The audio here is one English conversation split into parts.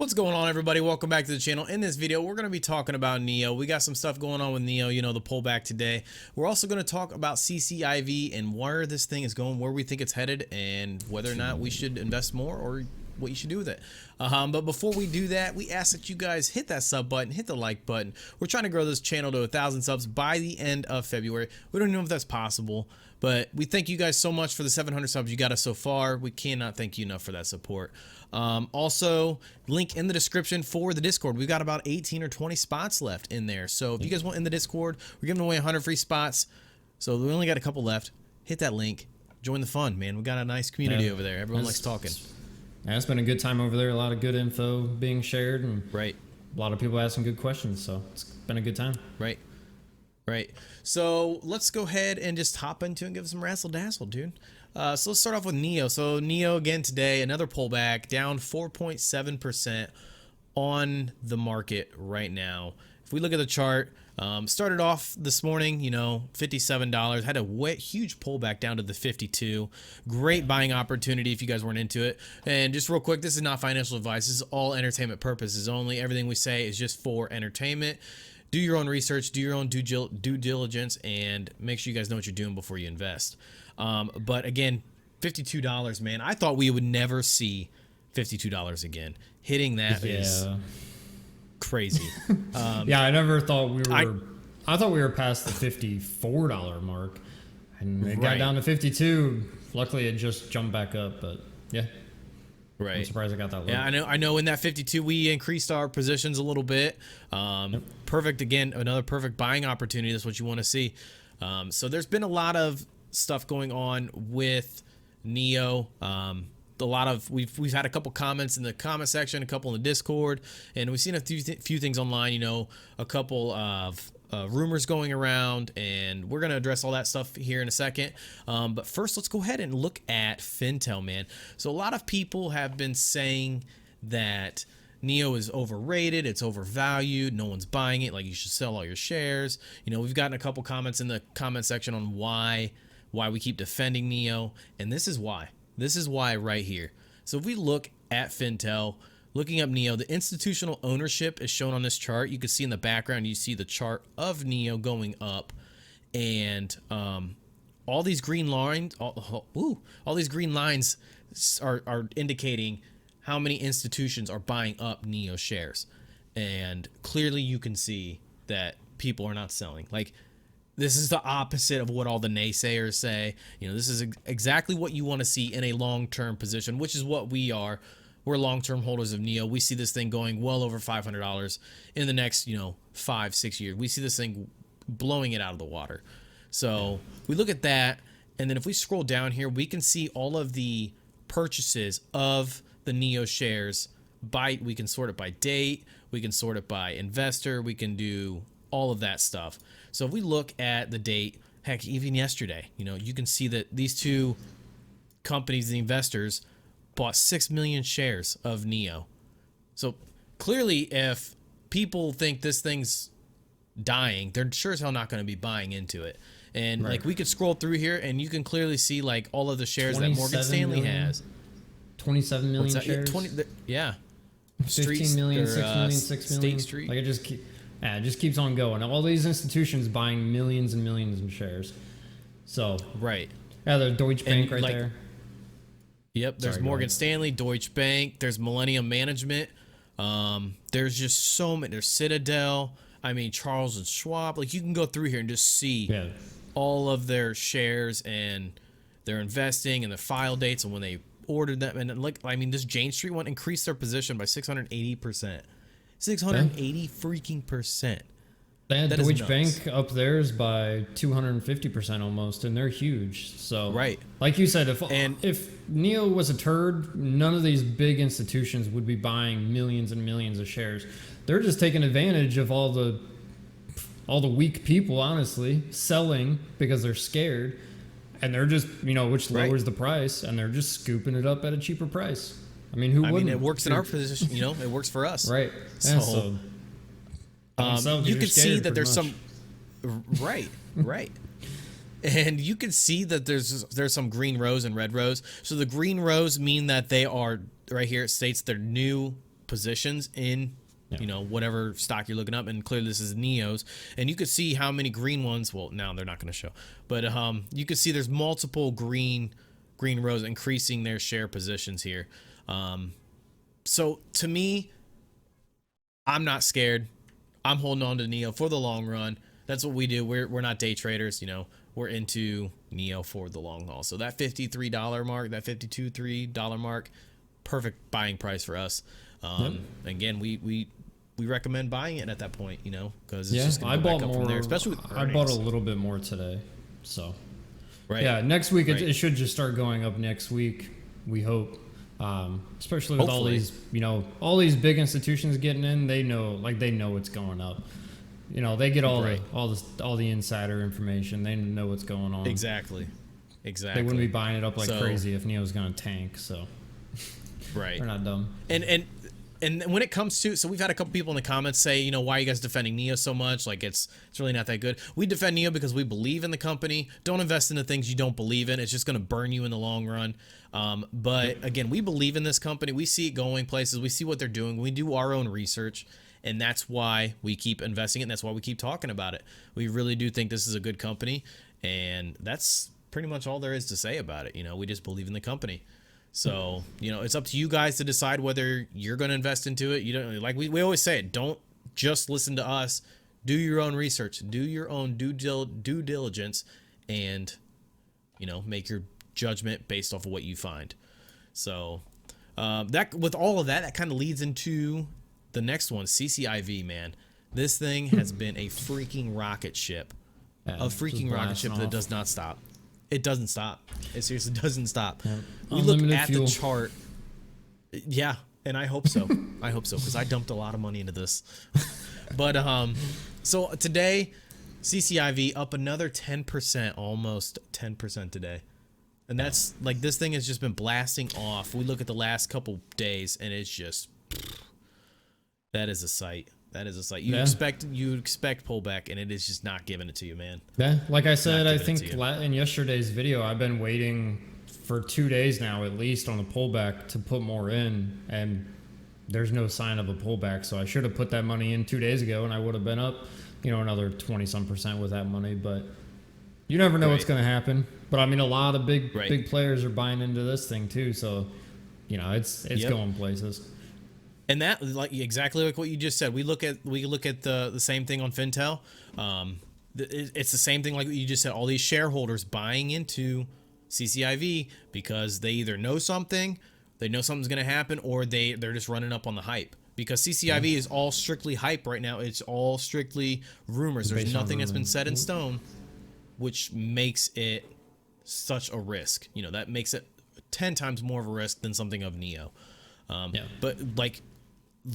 What's going on, everybody? Welcome back to the channel. In this video, we're going to be talking about Nio. We got some stuff going on with Nio, you know, the pullback today. We're also going to talk about CCIV and where this thing is going, where we think it's headed, and whether or not we should invest more or what you should do with it. But before we do that, we ask that you guys hit that sub button, hit the like button. We're trying to grow this channel to 1,000 subs by the end of February. We don't know if that's possible, but we thank you guys so much for the 700 subs you got us so far. We cannot thank you enough for that support. Also, link in the description for the Discord. We've got about 18 or 20 spots left in there. So if you guys want in the Discord, we're giving away 100 free spots. So we only got a couple left. Hit that link. Join the fun, man. We got a nice community over there. Everyone likes talking. Yeah, it's been a good time over there. A lot of good info being shared, and right, a lot of people asking good questions. So it's been a good time. Right. So let's go ahead and just hop into and give some razzle dazzle, dude. So let's start off with Nio. So Nio again today, another pullback, down 4.7% on the market right now. If we look at the chart, started off this morning, you know, $57, had a huge pullback down to the 52. Great buying opportunity if you guys weren't into it. And just real quick, this is not financial advice. This is all entertainment purposes only. Everything we say is just for entertainment. Do your own research, do your own due diligence, and make sure you guys know what you're doing before you invest. But again, $52, man. I thought we would never see $52 again. Hitting that is crazy. Yeah, I never thought we were. I thought we were past the $54 mark, and it got down to 52. Luckily, it just jumped back up. But yeah. Right. I'm surprised I got that low. Yeah, I know in that 52 we increased our positions a little bit. Perfect, again, another perfect buying opportunity. That's what you want to see. So there's been a lot of stuff going on with Nio. We've had a couple comments in the comment section, a couple in the Discord, and we've seen a few things online, you know, a couple of rumors going around, and we're going to address all that stuff here in a second. But first, let's go ahead and look at Fintel, man. So a lot of people have been saying that Nio is overrated, it's overvalued, no one's buying it, like you should sell all your shares. You know, we've gotten a couple comments in the comment section on why we keep defending Nio, and this is why. This is why right here. So if we look at Fintel, looking up Nio, the institutional ownership is shown on this chart. You can see in the background, you see the chart of Nio going up, and all these green lines, all these green lines are indicating how many institutions are buying up Nio shares, and clearly you can see that people are not selling. Like, this is the opposite of what all the naysayers say. You know, this is exactly what you want to see in a long-term position, which is what we are. We're long-term holders of Nio. We see this thing going well over $500 in the next, you know, 5-6 years. We see this thing blowing it out of the water. So we look at that, and then if we scroll down here, we can see all of the purchases of the Nio shares. We can sort it by date. We can sort it by investor. We can do all of that stuff. So if we look at the date, heck, even yesterday, you know, you can see that these two companies, the investors, bought 6 million shares of Nio. So clearly, if people think this thing's dying, they're sure as hell not going to be buying into it. And like, we could scroll through here, and you can clearly see like all of the shares that Morgan Stanley has. 27 million shares. 15 million, 6 million, 6 million. State Street. Like, it just keeps on going. All these institutions buying millions and millions in shares. So yeah, there's Deutsche Bank right there. Yep, there's Morgan Stanley, Deutsche Bank, there's Millennium Management. There's just so many. There's Citadel. I mean, Charles and Schwab. Like, you can go through here and just see all of their shares and their investing and the file dates and when they ordered them. And like, I mean, this Jane Street one increased their position by 680%. 680 freaking percent. They had Deutsche Bank up theirs by 250% almost, and they're huge. So like you said, if Nio was a turd, none of these big institutions would be buying millions and millions of shares. They're just taking advantage of all the weak people, honestly, selling because they're scared, and they're just, you know, which lowers the price, and they're just scooping it up at a cheaper price. I mean, who wouldn't? I mean, it works in our position, you know, it works for us. Right. So you can see that there's some, right. And you can see that there's some green rows and red rows. So the green rows mean that they are, right here it states their new positions in, you know, whatever stock you're looking up, and clearly this is Nio's, and you could see how many green ones. Well, now they're not going to show, but you could see there's multiple green rows increasing their share positions here. So to me, I'm not scared. I'm holding on to Nio for the long run. That's what we do. We're not day traders, you know. We're into Nio for the long haul. So that $53 mark, that $52.3 mark, perfect buying price for us. Again, we recommend buying it at that point, you know, because it's just going to go back up from there, especially with earnings. I bought a little bit more today, so yeah, next week it should just start going up next week, we hope. Especially with all these, you know, all these big institutions getting in, they know it's going up. You know, they get all the insider information. They know what's going on. Exactly. They wouldn't be buying it up like crazy if Nio's going to tank. So they're not dumb. And when it comes to, so we've had a couple people in the comments say, you know, why are you guys defending Nio so much? Like it's really not that good. We defend Nio because we believe in the company. Don't invest in the things you don't believe in. It's just going to burn you in the long run. But again, we believe in this company. We see it going places. We see what they're doing. We do our own research, and that's why we keep investing it. And that's why we keep talking about it. We really do think this is a good company, and that's pretty much all there is to say about it. You know, we just believe in the company. So, you know, it's up to you guys to decide whether you're going to invest into it. You don't, like we always say it, don't just listen to us. Do your own research, do your own due diligence, and, you know, make your judgment based off of what you find. So that, with all of that, that kind of leads into the next one, CCIV, man. This thing has been a freaking rocket ship, that does not stop. It doesn't stop. It seriously doesn't stop. Yeah. We look at the chart. Yeah, and I hope so. I hope so, because I dumped a lot of money into this. But so today, CCIV up another 10%, almost 10% today. And that's like, this thing has just been blasting off. We look at the last couple days, and it's just, that is a sight. That is a sight. You expect pullback, and it is just not giving it to you, man. Yeah, like I said, I think in yesterday's video, I've been waiting for 2 days now, at least, on the pullback to put more in, and there's no sign of a pullback. So I should have put that money in 2 days ago, and I would have been up, you know, another 20-some% with that money. But you never know what's going to happen. But I mean, a lot of big players are buying into this thing too. So, you know, it's going places. And that, like, exactly like what you just said. We look at the same thing on Fintel. It's the same thing like what you just said. All these shareholders buying into CCIV because they either know something, they know something's going to happen, or they're just running up on the hype. Because CCIV is all strictly hype right now. It's all strictly rumors. There's nothing that's been set in stone, which makes it such a risk. You know, that makes it 10 times more of a risk than something of Nio. But like,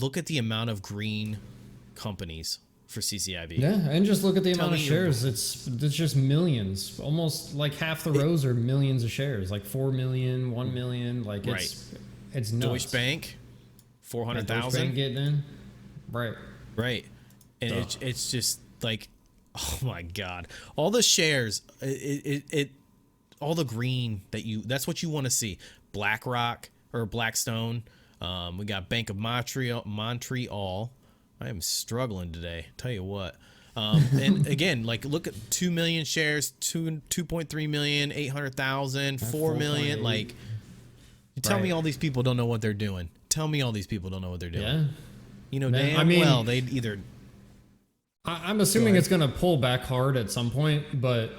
look at the amount of green companies for CCIV. Yeah, and just look at the amount of shares. It's just millions. Almost like half the rows are millions of shares, like 4 million, 1 million. Like it's nuts. Deutsche Bank, 400,000. Deutsche Bank getting in. Right. And it's just like, oh my God, all the shares, all the green that's what you want to see. BlackRock or Blackstone. We got Bank of Montreal. I am struggling today, tell you what. And again, like, look at 2 million shares, 2.3 million, 800,000, 4 million. Like, tell me all these people don't know what they're doing. Tell me all these people don't know what they're doing. Yeah. You know, well, they'd either. I'm assuming it's going to pull back hard at some point, but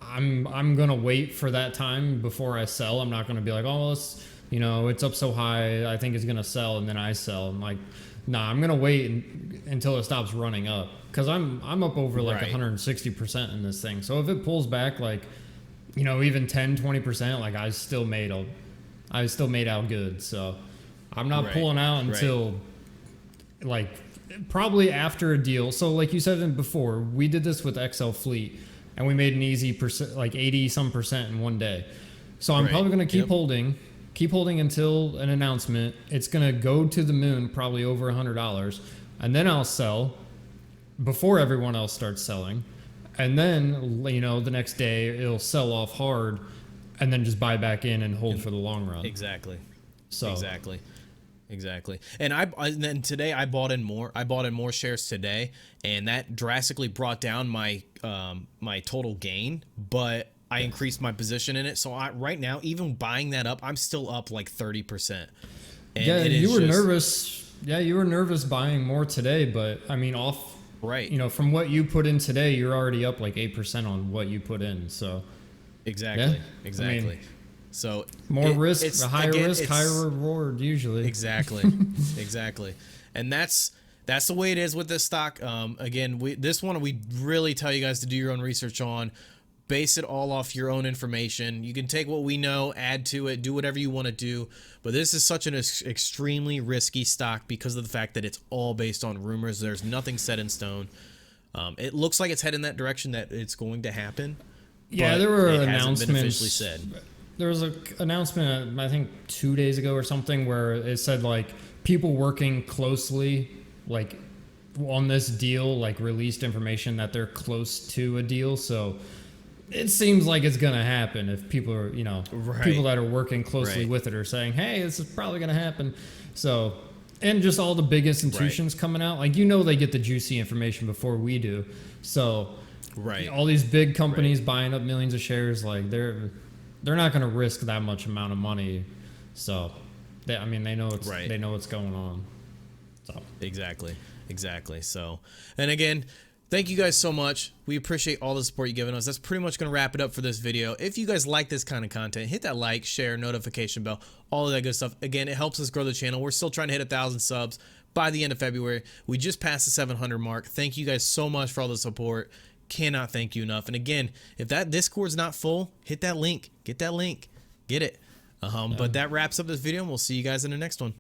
I'm going to wait for that time before I sell. I'm not going to be like, oh, you know, it's up so high, I think it's going to sell, and then I sell. I'm like, nah, I'm going to wait until it stops running up, because I'm up over like 160% in this thing. So if it pulls back, like, you know, even 10, 20%, like, I still made out good. So I'm not pulling out until like probably after a deal. So like you said before, we did this with XL Fleet, and we made an easy like 80-some% in one day. So I'm probably going to keep holding. Keep holding until an announcement. It's going to go to the moon, probably over $100. And then I'll sell before everyone else starts selling. And then, you know, the next day it'll sell off hard, and then just buy back in and hold for the long run. Exactly. So Exactly. And then today I bought in more. I bought in more shares today, and that drastically brought down my my total gain, but I increased my position in it. So right now, even buying that up, I'm still up like 30%. And yeah, you were nervous. Yeah, you were nervous buying more today, but I mean, right. You know, from what you put in today, you're already up like 8% on what you put in. So exactly, yeah, exactly. I mean, so more risk, higher risk, higher reward usually. Exactly, exactly, and that's the way it is with this stock. Again, this one we really tell you guys to do your own research on. Base it all off your own information. You can take what we know, add to it, do whatever you want to do. But this is such an extremely risky stock because of the fact that it's all based on rumors. There's nothing set in stone. It looks like it's heading that direction that it's going to happen. Yeah, there were announcements. Been officially said. There was an announcement, I think 2 days ago or something, where it said like people working closely, like on this deal, like released information that they're close to a deal. So it seems like it's going to happen if people are, you know, people that are working closely with it are saying, hey, this is probably going to happen. So, and just all the big institutions coming out, like, you know, they get the juicy information before we do. So all these big companies buying up millions of shares, like they're not going to risk that much amount of money. So I mean, they know they know what's going on. So Exactly. So, and again, thank you guys so much. We appreciate all the support you've given us. That's pretty much going to wrap it up for this video. If you guys like this kind of content, hit that like, share, notification bell, all of that good stuff. Again, it helps us grow the channel. We're still trying to hit 1,000 subs by the end of February. We just passed the 700 mark. Thank you guys so much for all the support. Cannot thank you enough. And again, if that Discord's not full, hit that link. Get that link. Get it. But that wraps up this video, and we'll see you guys in the next one.